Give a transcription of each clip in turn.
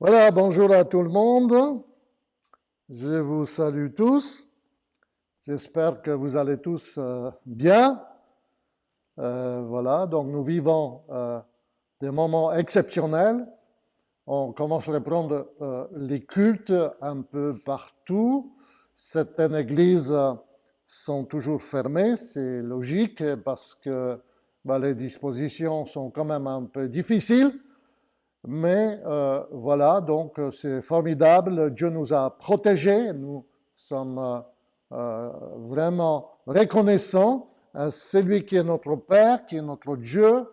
Voilà, bonjour à tout le monde. Je vous salue tous. J'espère que vous allez tous bien. Voilà, donc nous vivons des moments exceptionnels. On commence à reprendre les cultes un peu partout. Certaines églises sont toujours fermées, c'est logique parce que les dispositions sont quand même un peu difficiles. Mais voilà, donc c'est formidable. Dieu nous a protégés. Nous sommes vraiment reconnaissants à celui qui est notre Père, qui est notre Dieu,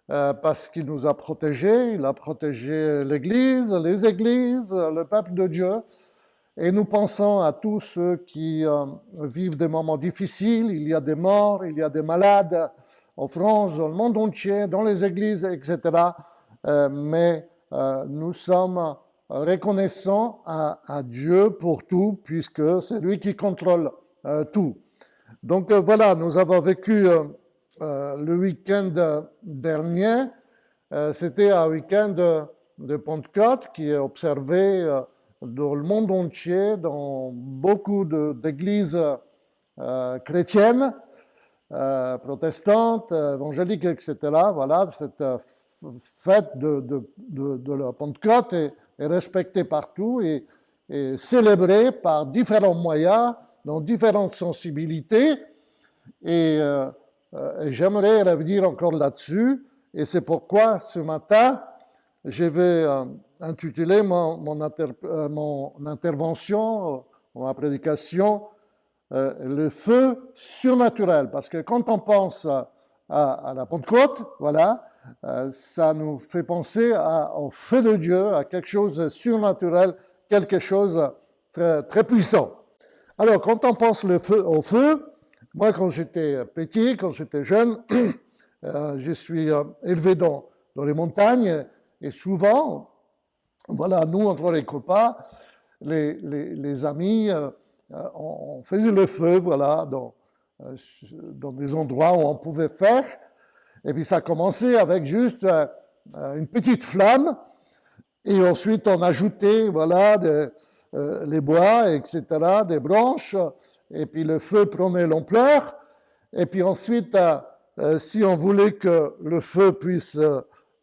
parce qu'il nous a protégés. Il a protégé l'Église, les églises, le peuple de Dieu. Et nous pensons à tous ceux qui vivent des moments difficiles. Il y a des morts, il y a des malades en France, dans le monde entier, dans les églises, etc. Mais nous sommes reconnaissants à Dieu pour tout, puisque c'est lui qui contrôle tout. Donc voilà, nous avons vécu le week-end dernier. C'était un week-end de Pentecôte qui est observé dans le monde entier, dans beaucoup d'églises chrétiennes, protestantes, évangéliques, etc. Voilà, cette fête de la Pentecôte est respectée partout et célébrée par différents moyens, dans différentes sensibilités. Et j'aimerais revenir encore là-dessus. Et c'est pourquoi ce matin, je vais intituler mon intervention, ma prédication, le feu surnaturel. Parce que quand on pense à la Pentecôte, voilà, ça nous fait penser au feu de Dieu, à quelque chose de surnaturel, quelque chose de très, très puissant. Alors, quand on pense au feu, moi, quand j'étais petit, quand j'étais jeune, je suis élevé dans les montagnes et souvent, voilà, nous, entre les copains, les amis, on faisait le feu, voilà, dans des endroits où on pouvait faire. Et puis ça commençait avec juste une petite flamme, et ensuite on ajoutait, voilà, les bois, etc., des branches, et puis le feu prenait l'ampleur. Et puis ensuite, si on voulait que le feu puisse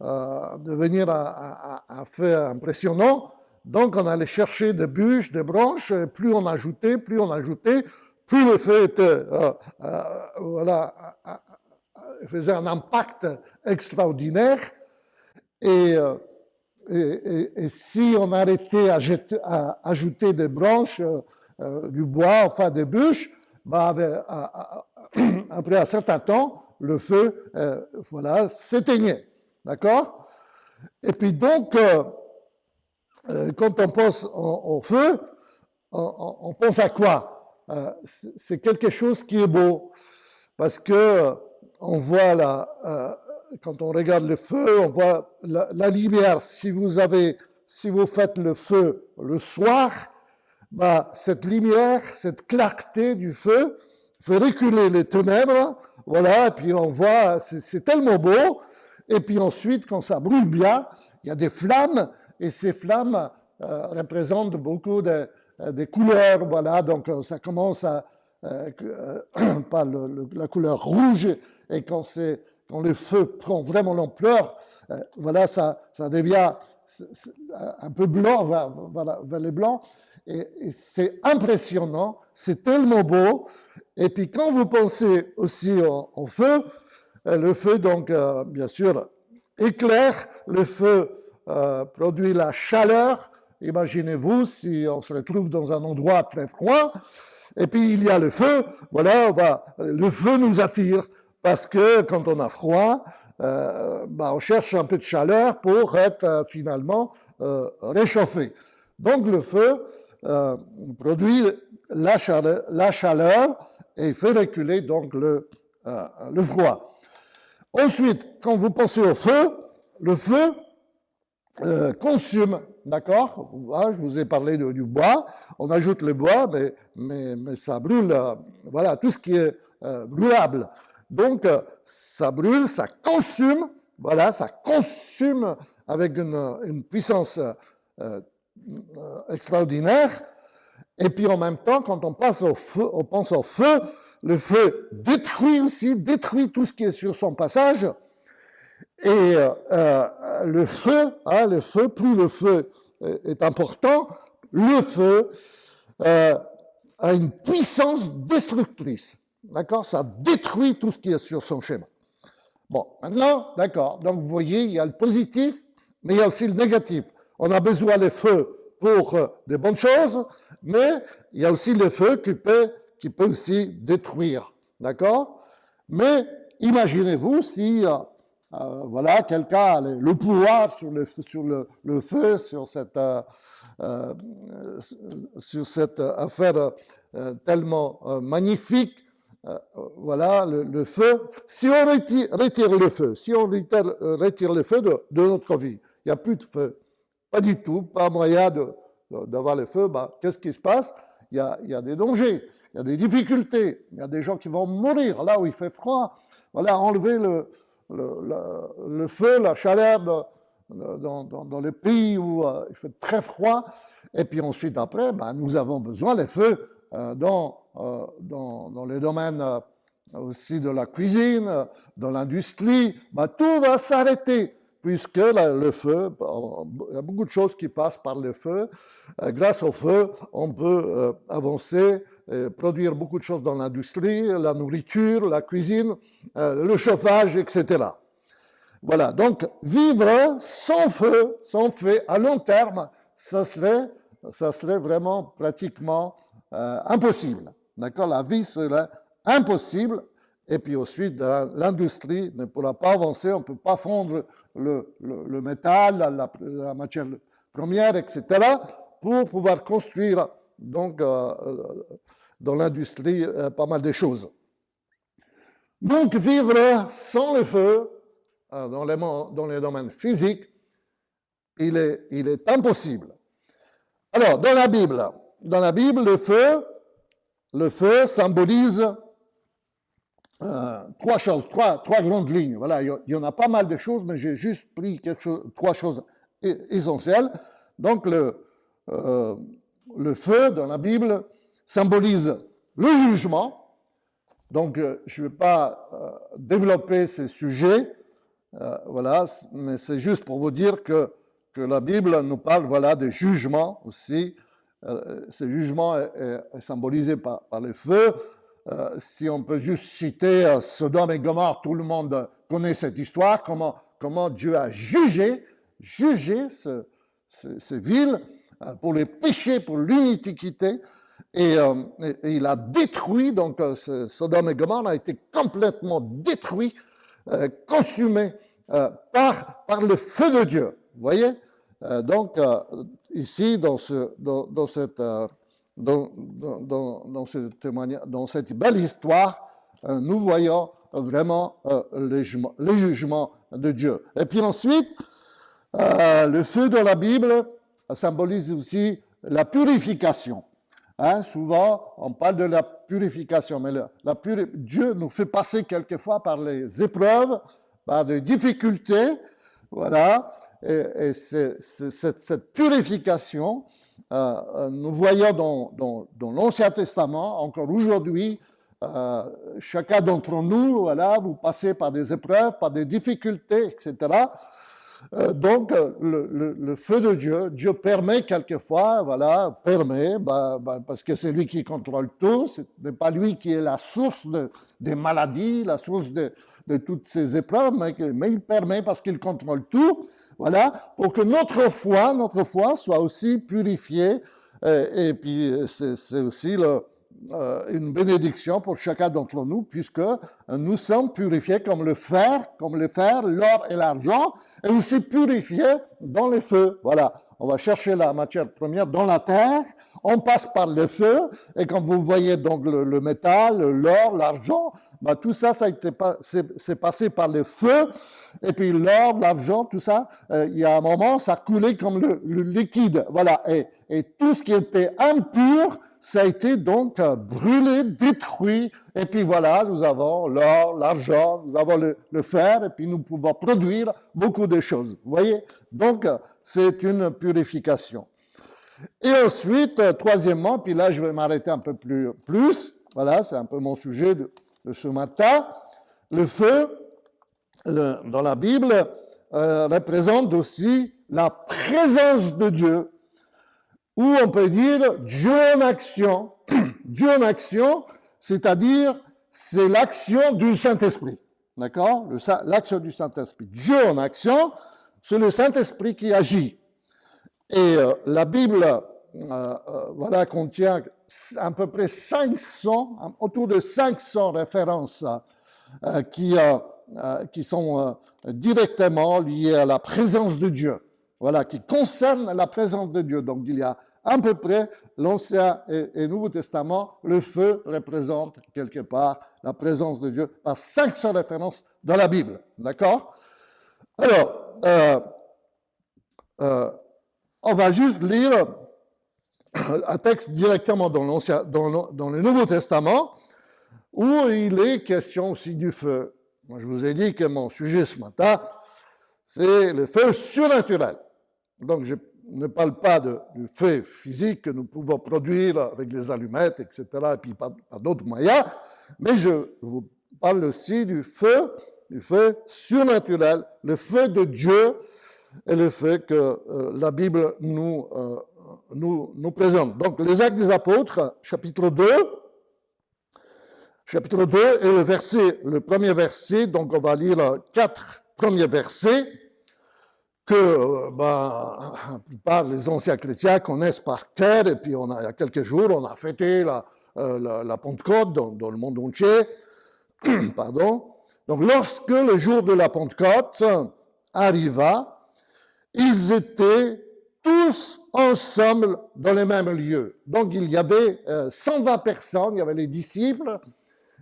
devenir un feu impressionnant, donc on allait chercher des bûches, des branches, et plus on ajoutait, plus le feu était, voilà, faisait un impact extraordinaire. Et si on arrêtait à ajouter des branches, du bois, enfin des bûches, après un certain temps, le feu voilà, s'éteignait. D'accord? Et puis donc, quand on pense au feu, on pense à quoi? C'est quelque chose qui est beau. Parce que on voit quand on regarde le feu, on voit la lumière. Si vous faites le feu le soir, cette lumière, cette clarté du feu fait reculer les ténèbres. Voilà, et puis on voit, c'est tellement beau. Et puis ensuite, quand ça brûle bien, il y a des flammes, et ces flammes représentent beaucoup des couleurs. Voilà, donc ça commence par la couleur rouge, et quand le feu prend vraiment l'ampleur, voilà, ça devient un peu blanc, vers les blancs, et c'est impressionnant, c'est tellement beau. Et puis quand vous pensez aussi au feu, le feu, donc, bien sûr, éclaire, le feu produit la chaleur. Imaginez-vous si on se retrouve dans un endroit très froid, et puis il y a le feu, voilà, le feu nous attire, parce que quand on a froid, on cherche un peu de chaleur pour être finalement réchauffé. Donc le feu produit la chaleur et fait reculer donc le froid. Ensuite, quand vous pensez au feu, le feu consume, d'accord? Je vous ai parlé du bois, on ajoute le bois, mais ça brûle, voilà, tout ce qui est brûlable. Donc, ça brûle, ça consume, voilà, ça consume avec une puissance extraordinaire. Et puis en même temps, quand on pense au feu, le feu détruit tout ce qui est sur son passage. Et le feu, plus le feu est important, le feu a une puissance destructrice. D'accord? Ça détruit tout ce qui est sur son chemin. Bon, maintenant, d'accord. Donc, vous voyez, il y a le positif, mais il y a aussi le négatif. On a besoin des feux pour des bonnes choses, mais il y a aussi le feu qui peut aussi détruire. D'accord? Mais imaginez-vous si voilà, quelqu'un a le pouvoir sur le feu, sur cette affaire tellement magnifique. Voilà, le feu. Si on retire le feu, si on retire le feu de notre vie, il n'y a plus de feu. Pas du tout, pas moyen d'avoir le feu. Bah, qu'est-ce qui se passe? Il y a des dangers, il y a des difficultés, il y a des gens qui vont mourir là où il fait froid. Voilà, enlever le feu, la chaleur dans les pays où il fait très froid. Et puis ensuite, après, nous avons besoin des feux dans les domaines aussi de la cuisine, dans l'industrie. Tout va s'arrêter, puisque le feu, il y a beaucoup de choses qui passent par le feu. Grâce au feu, on peut avancer, produire beaucoup de choses dans l'industrie, la nourriture, la cuisine, le chauffage, etc. Voilà, donc vivre sans feu à long terme, ça serait vraiment pratiquement impossible. D'accord? La vie serait impossible. Et puis ensuite, l'industrie ne pourra pas avancer, on ne peut pas fondre le métal, la matière première, etc., pour pouvoir construire donc dans l'industrie pas mal de choses. Donc vivre sans le feu dans les domaines physiques, il est impossible. Alors, dans la Bible, le feu symbolise trois choses, trois grandes lignes. Voilà, il y en a pas mal de choses, mais j'ai juste pris trois choses essentielles. Donc, le feu dans la Bible symbolise le jugement. Donc, je ne vais pas développer ces sujets, voilà, mais c'est juste pour vous dire que la Bible nous parle, voilà, de jugement aussi. Ce jugement est symbolisé par le feu. Si on peut juste citer Sodome et Gomorrhe, tout le monde connaît cette histoire, comment Dieu a jugé ces villes pour les péchés, pour l'iniquité, et il a détruit, donc Sodome et Gomorrhe a été complètement détruit, consumé par le feu de Dieu. Vous voyez? Donc, ici, dans cette belle histoire, nous voyons vraiment le jugement de Dieu. Et puis ensuite, le feu dans la Bible symbolise aussi la purification. Souvent, on parle de la purification, mais Dieu nous fait passer quelquefois par les épreuves, par des difficultés, voilà. Et cette purification, nous voyons dans l'Ancien Testament, encore aujourd'hui, chacun d'entre nous, voilà, vous passez par des épreuves, par des difficultés, etc. Donc, le feu de Dieu permet quelquefois, voilà, parce que c'est lui qui contrôle tout, ce n'est pas lui qui est la source des maladies, la source de toutes ces épreuves, mais il permet parce qu'il contrôle tout. Voilà, pour que notre foi soit aussi purifiée. Et puis, c'est aussi une bénédiction pour chacun d'entre nous, puisque nous sommes purifiés comme le fer, l'or et l'argent, et aussi purifiés dans le feu. Voilà, on va chercher la matière première dans la terre, on passe par le feu, et quand vous voyez donc le métal, l'or, l'argent, tout ça, c'est passé par le feu, et puis l'or, l'argent, tout ça, il y a un moment, ça coulait comme le liquide, voilà, et tout ce qui était impur, ça a été donc brûlé, détruit, et puis voilà, nous avons l'or, l'argent, nous avons le fer, et puis nous pouvons produire beaucoup de choses. Vous voyez? Donc, c'est une purification. Et ensuite, troisièmement, puis là, je vais m'arrêter un peu plus, voilà, c'est un peu mon sujet de ce matin, le feu, dans la Bible, représente aussi la présence de Dieu, ou on peut dire Dieu en action. Dieu en action, c'est-à-dire, c'est l'action du Saint-Esprit. D'accord? L'action du Saint-Esprit. Dieu en action, c'est le Saint-Esprit qui agit. Et la Bible, voilà, contient à peu près 500, autour de 500 références qui sont directement liées à la présence de Dieu. Voilà, qui concernent la présence de Dieu. Donc, il y a à peu près l'Ancien et Nouveau Testament, le feu représente quelque part la présence de Dieu par 500 références dans la Bible. D'accord? Alors, on va juste lire un texte directement dans le Nouveau Testament où il est question aussi du feu. Moi, je vous ai dit que mon sujet ce matin, c'est le feu surnaturel. Donc, je ne parle pas du feu physique que nous pouvons produire avec les allumettes, etc., et puis par d'autres moyens, mais je vous parle aussi du feu surnaturel, le feu de Dieu et le feu que la Bible nous présente. Donc, les Actes des Apôtres, chapitre 2 et le premier verset, donc on va lire 4 premiers versets que la plupart des anciens chrétiens connaissent par cœur, et puis il y a quelques jours, on a fêté la Pentecôte dans le monde entier. Pardon. Donc, lorsque le jour de la Pentecôte arriva, ils étaient tous ensemble dans le même lieu. Donc, il y avait 120 personnes, il y avait les disciples,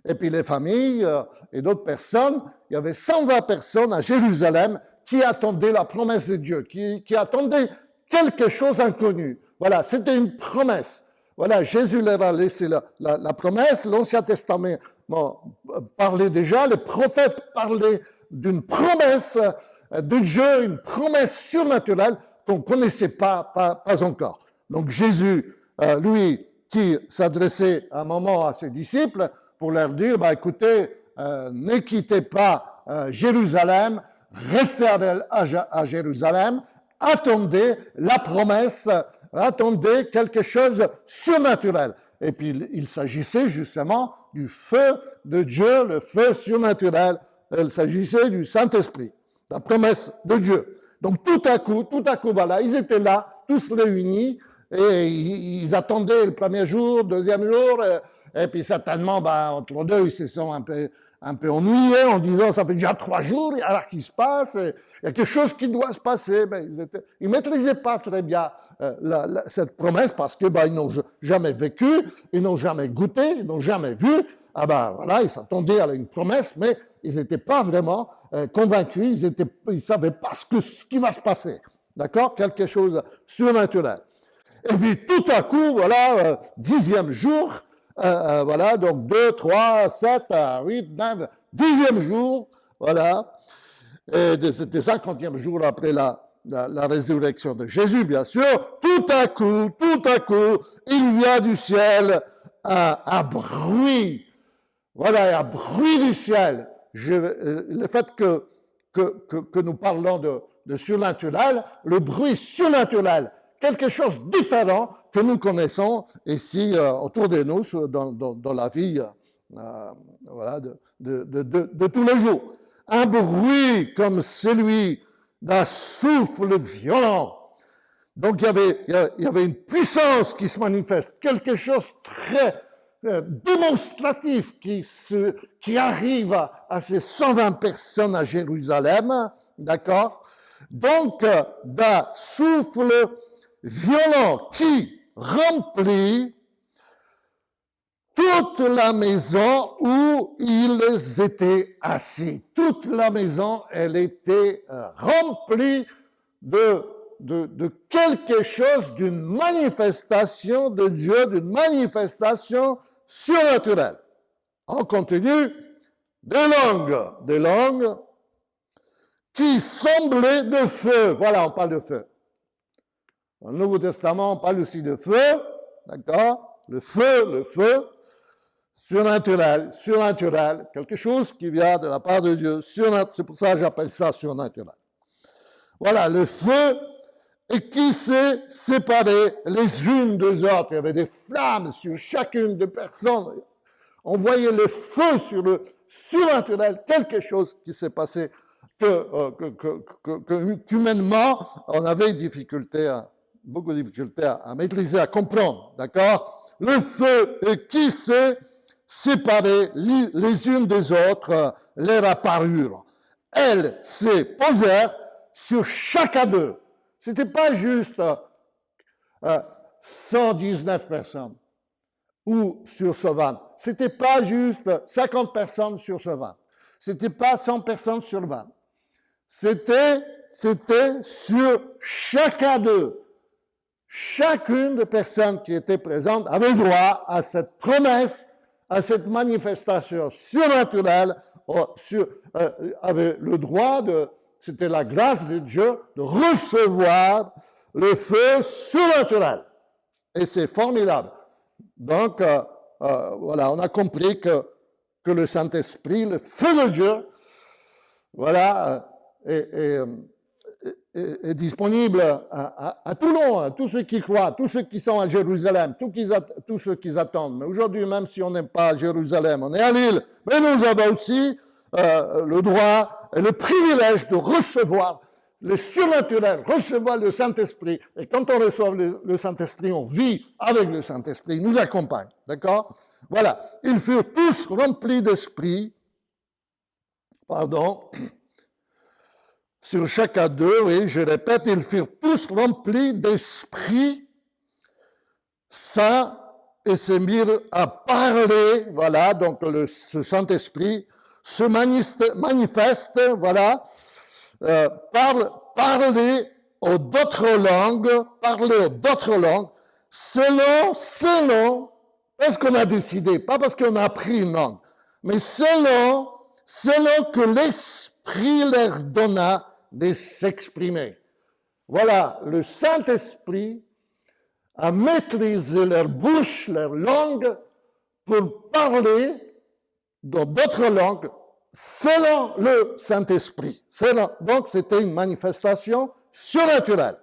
et puis les familles et d'autres personnes. Il y avait 120 personnes à Jérusalem qui attendaient la promesse de Dieu, qui attendaient quelque chose d'inconnu. Voilà, c'était une promesse. Voilà, Jésus leur a laissé la promesse. L'Ancien Testament parlait déjà, les prophètes parlaient d'une promesse de Dieu, une promesse surnaturelle qu'on ne connaissait pas encore. Donc Jésus, lui, qui s'adressait à un moment à ses disciples pour leur dire, écoutez, ne quittez pas Jérusalem, restez à Jérusalem, attendez la promesse, attendez quelque chose de surnaturel. Et puis il s'agissait justement du feu de Dieu, le feu surnaturel. Il s'agissait du Saint-Esprit, la promesse de Dieu. Donc tout à coup, voilà, ils étaient là, tous réunis, et ils attendaient le premier jour, deuxième jour, et puis certainement, entre deux, ils se sont un peu ennuyés en disant, ça fait déjà 3 jours, alors qu'il se passe, il y a quelque chose qui doit se passer. Ils ne maîtrisaient pas très bien cette promesse parce que ils n'ont jamais vécu, ils n'ont jamais goûté, ils n'ont jamais vu. Voilà, ils s'attendaient à une promesse, mais ils n'étaient pas vraiment convaincus, ils ne savaient pas ce qui va se passer. D'accord? Quelque chose de surnaturel. Et puis tout à coup, voilà, 10e jour, voilà, donc 2, 3, 7, 8, 9, 10e jour, voilà, et c'était 50e jour après la résurrection de Jésus, bien sûr. Tout à coup, il vient du ciel un bruit, voilà, un bruit du ciel. Le fait que nous parlons de surnaturel, le bruit surnaturel, quelque chose de différent que nous connaissons ici autour de nous dans la vie voilà, de tous les jours. Un bruit comme celui d'un souffle violent. Donc il y avait une puissance qui se manifeste, quelque chose de très démonstratif qui arrive à ces 120 personnes à Jérusalem, d'accord? Donc d'un souffle violent qui remplit toute la maison où ils étaient assis. Toute la maison, elle était remplie de de quelque chose, d'une manifestation de Dieu, d'une manifestation surnaturelle. On continue, des langues qui semblaient de feu. Voilà, on parle de feu. Dans le Nouveau Testament, on parle aussi de feu, d'accord? Le feu, surnaturel, quelque chose qui vient de la part de Dieu, c'est pour ça que j'appelle ça surnaturel. Voilà, le feu, et qui s'est séparé les unes des autres. Il y avait des flammes sur chacune des personnes. On voyait le feu sur le surnaturel, quelque chose qui s'est passé qu'humainement, on avait beaucoup de difficultés à maîtriser, à comprendre, d'accord? Le feu qui s'est séparé les unes des autres, leur apparurent. Elles se posèrent sur chacun d'eux. Ce n'était pas juste 119 personnes ou sur ce 20. Ce n'était pas juste 50 personnes sur ce 20. Ce n'était pas 100 personnes sur 20. C'était sur chacun d'eux. Chacune des personnes qui étaient présentes avait droit à cette promesse, à cette manifestation surnaturelle, avait le droit c'était la grâce de Dieu, de recevoir le feu surnaturel. Et c'est formidable. Donc, voilà, on a compris que le Saint-Esprit, le feu de Dieu, voilà, est disponible à tout le monde, à tous ceux qui croient, tous ceux qui sont à Jérusalem, tous ceux qui attendent. Mais aujourd'hui, même si on n'est pas à Jérusalem, on est à Lille, mais nous avons aussi le droit et le privilège de recevoir le surnaturel, recevoir le Saint-Esprit. Et quand on reçoit le Saint-Esprit, on vit avec le Saint-Esprit, il nous accompagne. D'accord? Voilà. Ils furent tous remplis d'esprit. Pardon. Sur chacun d'eux, oui, je répète, ils furent tous remplis d'esprit saint et se mirent à parler. Voilà, donc ce Saint-Esprit se manifeste, voilà, parler aux d'autres langues, selon, parce qu'on a décidé, pas parce qu'on a appris une langue, mais selon que l'Esprit leur donna de s'exprimer. Voilà, le Saint-Esprit a maîtrisé leur bouche, leur langue, pour parler dans d'autres langues selon le Saint-Esprit. Donc, c'était une manifestation surnaturelle.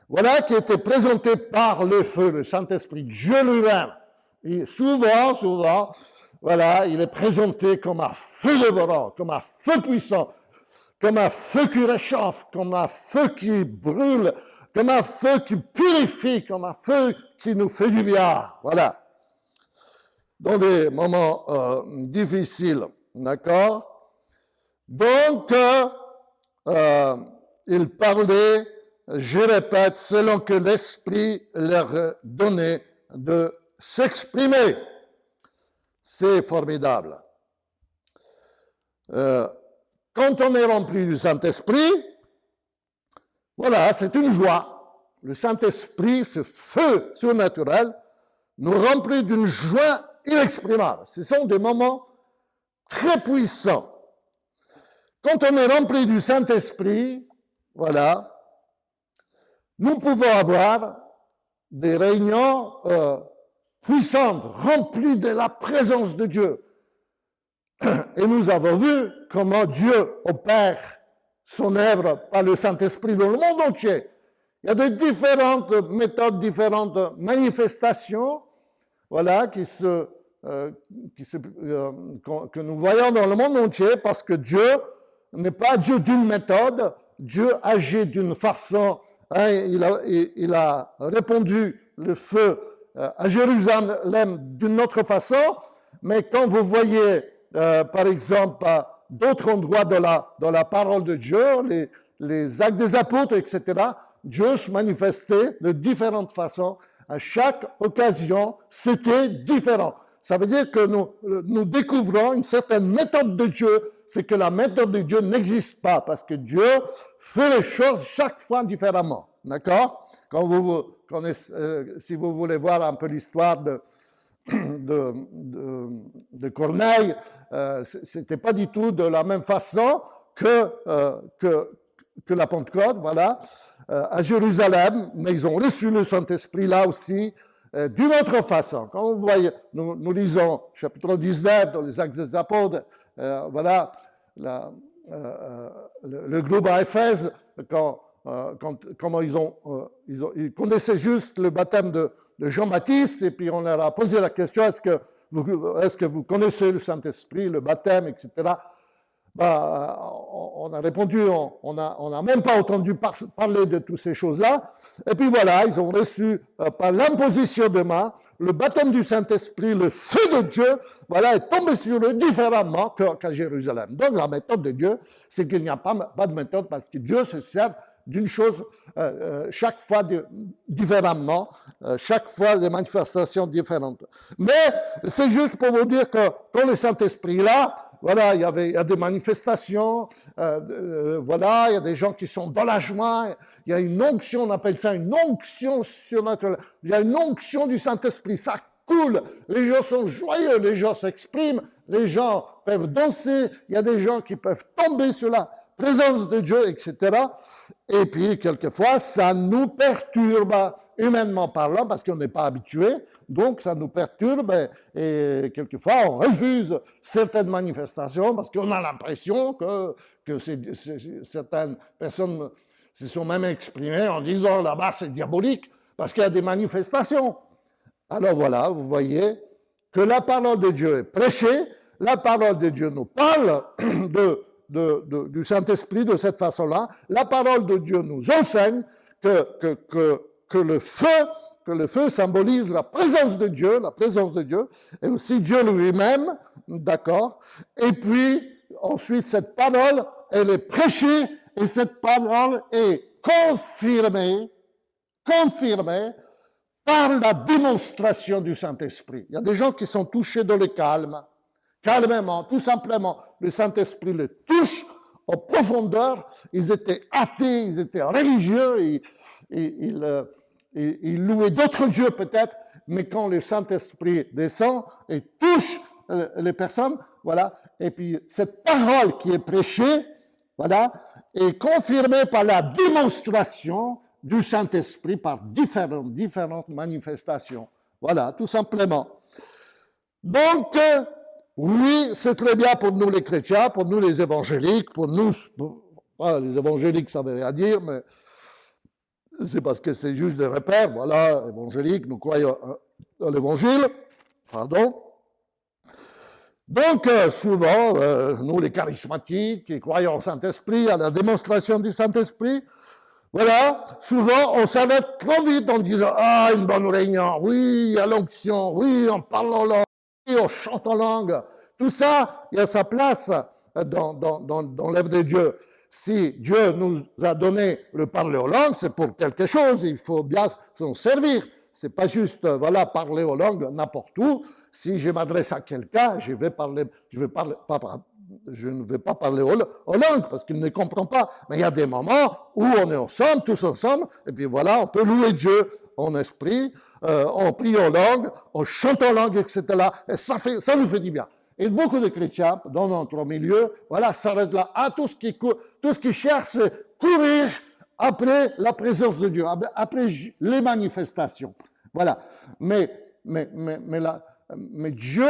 Voilà qui était présentée par le feu, le Saint-Esprit, Dieu lui-même. Et souvent, voilà, il est présenté comme un feu dévorant, comme un feu puissant, comme un feu qui réchauffe, comme un feu qui brûle, comme un feu qui purifie, comme un feu qui nous fait du bien. Voilà. Dans des moments difficiles, d'accord? Donc, il parlait, je répète, selon que l'Esprit leur donnait de s'exprimer. C'est formidable. Quand on est rempli du Saint-Esprit, voilà, c'est une joie. Le Saint-Esprit, ce feu surnaturel, nous remplit d'une joie inexprimable. Ce sont des moments très puissants. Quand on est rempli du Saint-Esprit, voilà, nous pouvons avoir des réunions puissantes, remplies de la présence de Dieu. Et nous avons vu comment Dieu opère son œuvre par le Saint-Esprit dans le monde entier. Il y a de différentes méthodes, différentes manifestations, voilà, que nous voyons dans le monde entier, parce que Dieu n'est pas Dieu d'une méthode, Dieu agit d'une façon. Hein, il a répandu le feu à Jérusalem d'une autre façon, mais quand vous voyez, par exemple, d'autres endroits dans la parole de Dieu, les actes des apôtres, etc., Dieu se manifestait de différentes façons. À chaque occasion, c'était différent. Ça veut dire que nous découvrons une certaine méthode de Dieu. C'est que la méthode de Dieu n'existe pas, parce que Dieu fait les choses chaque fois différemment. d'accord? Quand vous connaissez, si vous voulez voir un peu l'histoire de Corneille, c'était pas du tout de la même façon que la Pentecôte, voilà, à Jérusalem, mais ils ont reçu le Saint-Esprit là aussi, d'une autre façon. Quand vous voyez, nous lisons chapitre 19 dans les Actes des Apôtres, voilà, le groupe à Éphèse, comment ils connaissaient juste le baptême de Jean-Baptiste, et puis on leur a posé la question, est-ce que vous connaissez le Saint-Esprit, le baptême, etc. On a répondu, on n'a même pas entendu parler de toutes ces choses-là. Et puis voilà, ils ont reçu par l'imposition de main le baptême du Saint-Esprit, le feu de Dieu, voilà, est tombé sur eux différemment qu'à Jérusalem. Donc la méthode de Dieu, c'est qu'il n'y a pas de méthode parce que Dieu se sert d'une chose chaque fois différemment, chaque fois des manifestations différentes. Mais c'est juste pour vous dire que quand le Saint-Esprit est là, voilà, il y a des manifestations, voilà, il y a des gens qui sont dans la joie, il y a une onction, on appelle ça une onction surnaturelle, il y a une onction du Saint-Esprit, ça coule, les gens sont joyeux, les gens s'expriment, les gens peuvent danser, il y a des gens qui peuvent tomber sur la présence de Dieu, etc. Et puis, quelquefois, ça nous perturbe, humainement parlant, parce qu'on n'est pas habitué, donc ça nous perturbe et quelquefois on refuse certaines manifestations parce qu'on a l'impression que certaines personnes se sont même exprimées en disant là-bas c'est diabolique parce qu'il y a des manifestations. Alors voilà, vous voyez que la parole de Dieu est prêchée, la parole de Dieu nous parle du Saint-Esprit de cette façon-là, la parole de Dieu nous enseigne que le feu symbolise la présence de Dieu, et aussi Dieu lui-même, d'accord? Et puis, ensuite, cette parole, elle est prêchée, et cette parole est confirmée par la démonstration du Saint-Esprit. Il y a des gens qui sont touchés dans le calme, calmement, tout simplement. Le Saint-Esprit les touche en profondeur. Ils étaient athées, ils étaient religieux, ils louaient d'autres dieux peut-être, mais quand le Saint-Esprit descend et touche les personnes, voilà, et puis cette parole qui est prêchée, voilà, est confirmée par la démonstration du Saint-Esprit par différentes manifestations. Voilà, tout simplement. Donc, oui, c'est très bien pour nous les chrétiens, pour nous les évangéliques, voilà, les évangéliques ça veut rien dire, mais c'est parce que c'est juste des repères, voilà, évangéliques, nous croyons à l'évangile, pardon. Donc, souvent, nous les charismatiques, qui croyons au Saint-Esprit, à la démonstration du Saint-Esprit, voilà, souvent on s'arrête trop vite en disant « Ah, une bonne réunion, oui, il y a l'onction, oui, on parle en langue, oui, on chante en langue. » Tout ça, il y a sa place dans l'œuvre de Dieu. Si Dieu nous a donné le parler aux langues, c'est pour quelque chose, il faut bien s'en servir. C'est pas juste, voilà, parler aux langues n'importe où. Si je m'adresse à quelqu'un, je ne vais pas parler aux langues parce qu'il ne comprend pas. Mais il y a des moments où on est ensemble, tous ensemble, et puis voilà, on peut louer Dieu en esprit, on prie en langue, on chante en langue, etc. Et ça nous fait du bien. Et beaucoup de chrétiens, dans notre milieu, voilà, s'arrêtent là. Ah, tout ce qui cherche, c'est courir après la présence de Dieu, après les manifestations. Voilà. Mais Dieu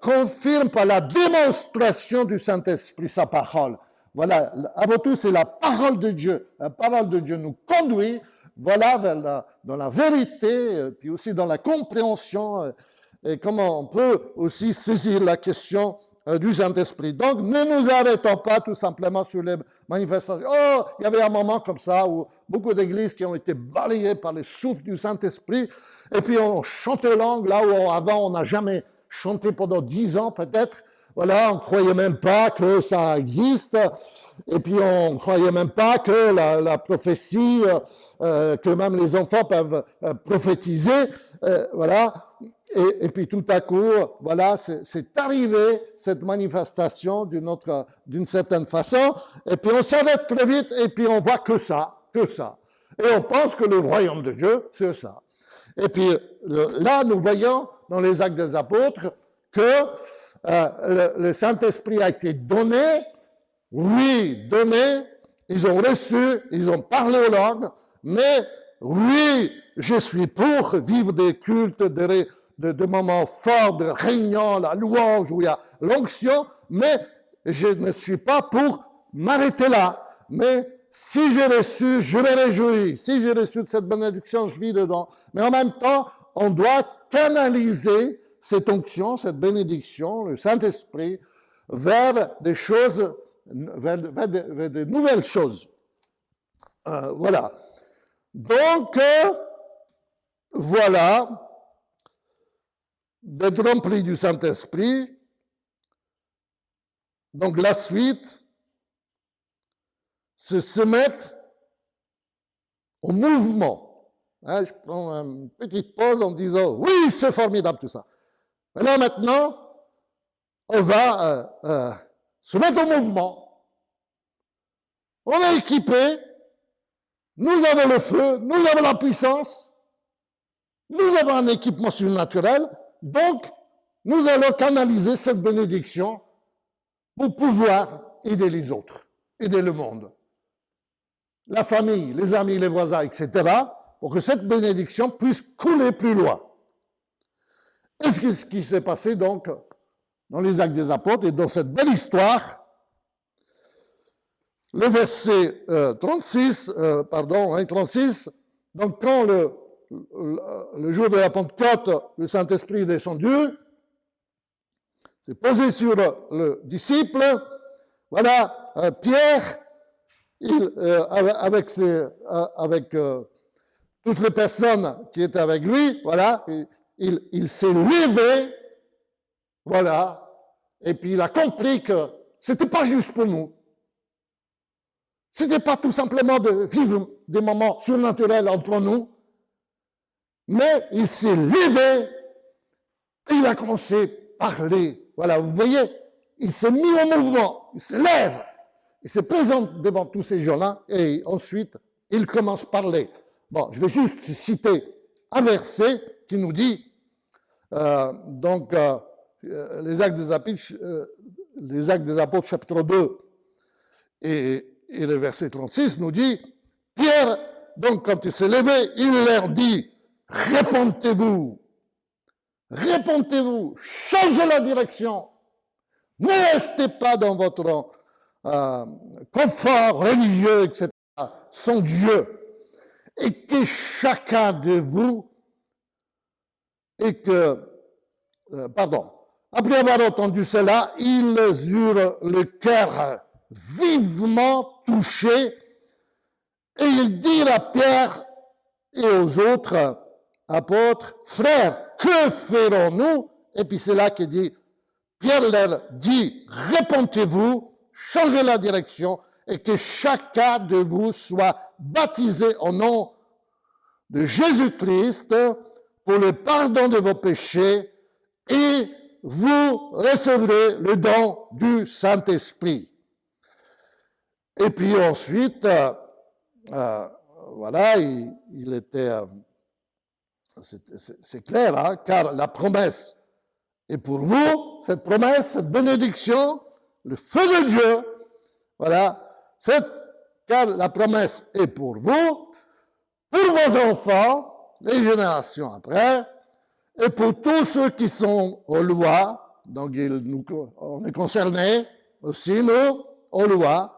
confirme par la démonstration du Saint-Esprit sa parole. Voilà. Avant tout, c'est la parole de Dieu. La parole de Dieu nous conduit, voilà, dans la vérité, puis aussi dans la compréhension. Et comment on peut aussi saisir la question du Saint-Esprit. Donc, ne nous arrêtons pas tout simplement sur les manifestations. Oh, il y avait un moment comme ça où beaucoup d'églises qui ont été balayées par le souffle du Saint-Esprit, et puis on chantait langue là où avant on n'a jamais chanté pendant 10 ans peut-être. Voilà, on ne croyait même pas que ça existe, et puis on ne croyait même pas que la prophétie, que même les enfants peuvent prophétiser, voilà. Et puis tout à coup, voilà, c'est arrivé cette manifestation d'une certaine façon, et puis on s'arrête très vite, et puis on voit que ça. Et on pense que le royaume de Dieu, c'est ça. Et puis là, nous voyons dans les Actes des Apôtres que le Saint-Esprit a été donné, oui, donné, ils ont reçu, ils ont parlé aux langues, mais oui, je suis pour vivre des cultes, de moments forts, de réunions, la louange, où il y a l'onction, mais je ne suis pas pour m'arrêter là. Mais si j'ai reçu, je me réjouis. Si j'ai reçu de cette bénédiction, je vis dedans. Mais en même temps, on doit canaliser cette onction, cette bénédiction, le Saint-Esprit, vers des choses, vers de nouvelles choses. Voilà. Donc, voilà, d'être rempli du Saint-Esprit. Donc, la suite, c'est se mettre au mouvement. Hein, je prends une petite pause en disant, oui, c'est formidable tout ça. Mais là, maintenant, on va se mettre au mouvement. On est équipé, nous avons le feu, nous avons la puissance, nous avons un équipement surnaturel, donc nous allons canaliser cette bénédiction pour pouvoir aider les autres, aider le monde, la famille, les amis, les voisins, etc., pour que cette bénédiction puisse couler plus loin. Et c'est ce qui s'est passé donc dans les Actes des Apôtres et dans cette belle histoire. Le verset 36, donc quand le jour de la Pentecôte, le Saint-Esprit est descendu, s'est posé sur le disciple, voilà, Pierre, avec toutes les personnes qui étaient avec lui, voilà, il s'est levé, voilà, et puis il a compris que ce n'était pas juste pour nous. Ce n'était pas tout simplement de vivre des moments surnaturels entre nous, mais il s'est levé et il a commencé à parler. Voilà, vous voyez, il s'est mis en mouvement, il se lève, il se présente devant tous ces gens-là et ensuite il commence à parler. Bon, je vais juste citer un verset qui nous dit, les Actes des Apôtres, chapitre 2, et le verset 36 nous dit, Pierre, donc quand il s'est levé, il leur dit, répondez-vous, changez la direction, ne restez pas dans votre confort religieux, etc., sans Dieu, et que chacun de vous, après avoir entendu cela, ils eurent le cœur vivement touché, et ils dirent à Pierre et aux autres apôtres, frères, que ferons-nous? Et puis c'est là qu'il dit, Pierre leur dit, répondez-vous, changez la direction, et que chacun de vous soit baptisé au nom de Jésus-Christ pour le pardon de vos péchés, et vous recevrez le don du Saint-Esprit. Et puis ensuite, voilà, il était, c'est clair, hein, car la promesse est pour vous, cette promesse, cette bénédiction, le feu de Dieu, voilà, car la promesse est pour vous, pour vos enfants, les générations après, et pour tous ceux qui sont aux lois, donc on est concernés aussi, nous, aux lois,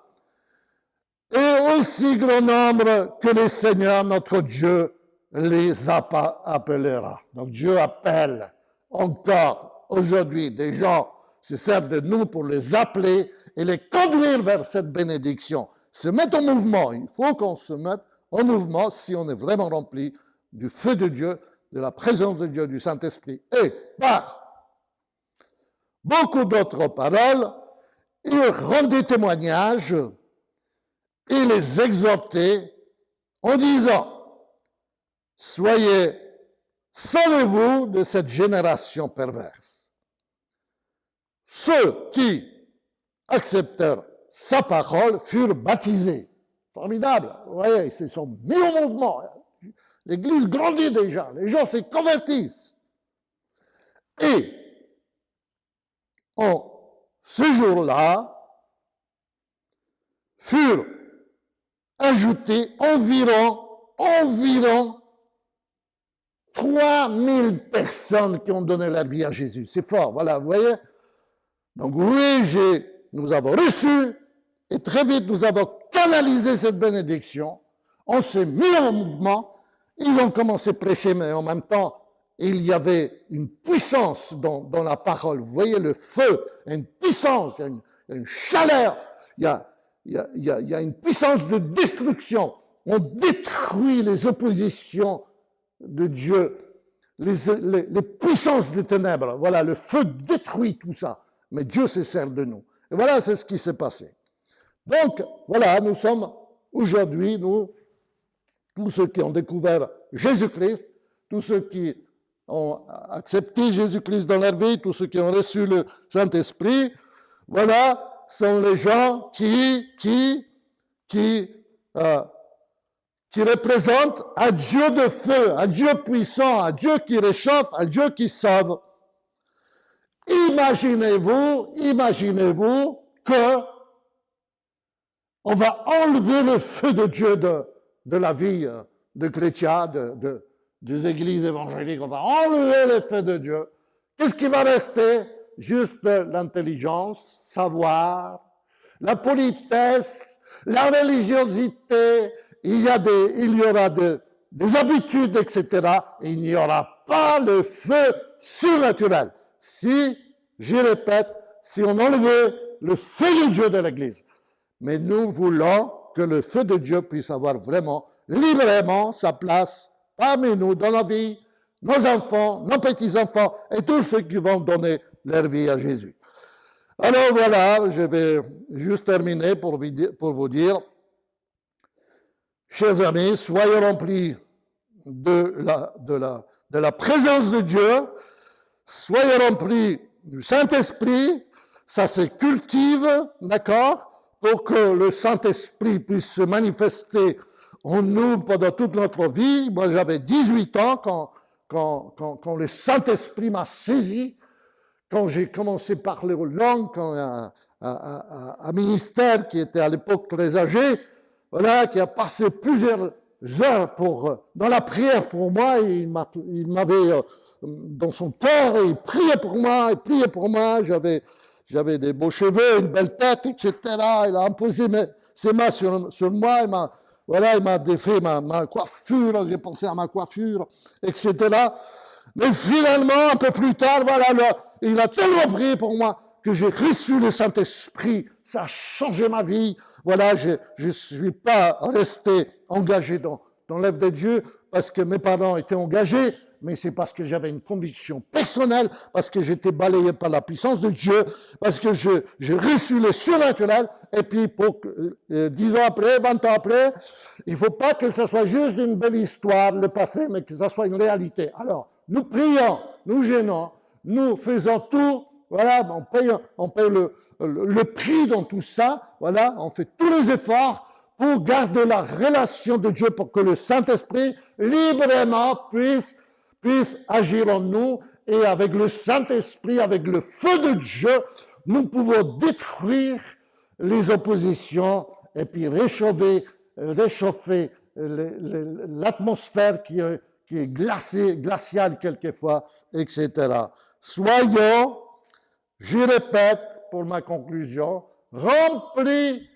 et aussi grand nombre que le Seigneur, notre Dieu, les appellera. Donc Dieu appelle encore aujourd'hui des gens se servent de nous pour les appeler et les conduire vers cette bénédiction. Se mettre en mouvement, il faut qu'on se mette en mouvement si on est vraiment rempli du feu de Dieu, de la présence de Dieu, du Saint-Esprit. Et par beaucoup d'autres paroles, il rendait témoignage et les exhortait en disant, soyez, sauvez-vous de cette génération perverse. Ceux qui acceptèrent sa parole furent baptisés. formidable. Vous voyez, ils se sont mis en mouvement. L'Église grandit déjà, les gens se convertissent. Et en ce jour-là, furent ajoutés environ 3000 personnes qui ont donné leur vie à Jésus. C'est fort, voilà, vous voyez. Donc oui, nous avons reçu, et très vite nous avons canalisé cette bénédiction. On s'est mis en mouvement. Ils ont commencé à prêcher, mais en même temps, il y avait une puissance dans la parole. Vous voyez le feu, une puissance, il y a une chaleur, il y a une puissance de destruction. On détruit les oppositions de Dieu, les puissances des ténèbres. Voilà, le feu détruit tout ça. Mais Dieu se sert de nous. Et voilà, c'est ce qui s'est passé. Donc, voilà, nous sommes aujourd'hui, nous, tous ceux qui ont découvert Jésus-Christ, tous ceux qui ont accepté Jésus-Christ dans leur vie, tous ceux qui ont reçu le Saint-Esprit, voilà, sont les gens qui représentent un Dieu de feu, un Dieu puissant, un Dieu qui réchauffe, un Dieu qui sauve. Imaginez-vous que on va enlever le feu de Dieu de la vie de chrétiens, des églises évangéliques. On va enlever le feu de Dieu. Qu'est-ce qui va rester? Juste l'intelligence, savoir, la politesse, la religiosité. Il y aura des habitudes, etc. Et il n'y aura pas le feu surnaturel. Si, je répète, si on enlevait le feu de Dieu de l'Église. Mais nous voulons que le feu de Dieu puisse avoir vraiment, librement, sa place parmi nous, dans la vie, nos enfants, nos petits-enfants et tous ceux qui vont donner leur vie à Jésus. Alors voilà, je vais juste terminer pour vous dire, chers amis, soyez remplis de la présence de Dieu, soyez remplis du Saint-Esprit, ça se cultive, d'accord, pour que le Saint-Esprit puisse se manifester en nous pendant toute notre vie. Moi, j'avais 18 ans quand le Saint-Esprit m'a saisi, quand j'ai commencé à parler aux langues, quand un ministère qui était à l'époque très âgé, voilà, qui a passé plusieurs heures dans la prière pour moi, il m'avait dans son cœur, et il priait pour moi, j'avais des beaux cheveux, une belle tête, etc. Il a imposé ses mains sur moi, il m'a défait ma coiffure, j'ai pensé à ma coiffure, etc. Mais finalement, un peu plus tard, voilà, il a tellement prié pour moi que j'ai reçu le Saint-Esprit, ça a changé ma vie. Voilà, je ne suis pas resté engagé dans l'œuvre de Dieu parce que mes parents étaient engagés, mais c'est parce que j'avais une conviction personnelle, parce que j'étais balayé par la puissance de Dieu, parce que j'ai reçu le surnaturel, et puis 10 ans après, 20 ans après, il ne faut pas que ce soit juste une belle histoire, le passé, mais que ce soit une réalité. Alors, nous prions, nous gênons, nous faisons tout, voilà, on paye le prix dans tout ça, voilà, on fait tous les efforts pour garder la relation de Dieu, pour que le Saint-Esprit librement puisse agir en nous, et avec le Saint-Esprit, avec le feu de Dieu, nous pouvons détruire les oppositions et puis réchauffer l'atmosphère qui est glaciale quelquefois, etc. Soyons, je répète pour ma conclusion, remplis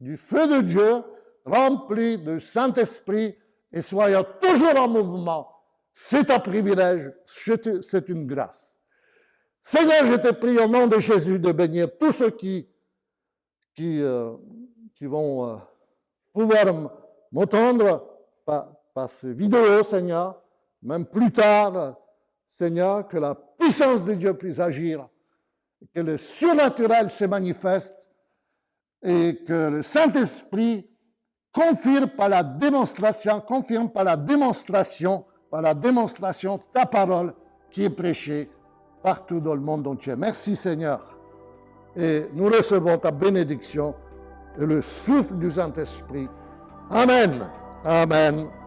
du feu de Dieu, remplis du Saint-Esprit, et soyons toujours en mouvement. C'est un privilège, c'est une grâce. Seigneur, je te prie au nom de Jésus de bénir tous ceux qui vont pouvoir m'entendre par ces vidéos, Seigneur, même plus tard, Seigneur, que la puissance de Dieu puisse agir, que le surnaturel se manifeste et que le Saint-Esprit confirme par la démonstration ta parole qui est prêchée partout dans le monde entier. Merci Seigneur. Et nous recevons ta bénédiction et le souffle du Saint-Esprit Amen. Amen.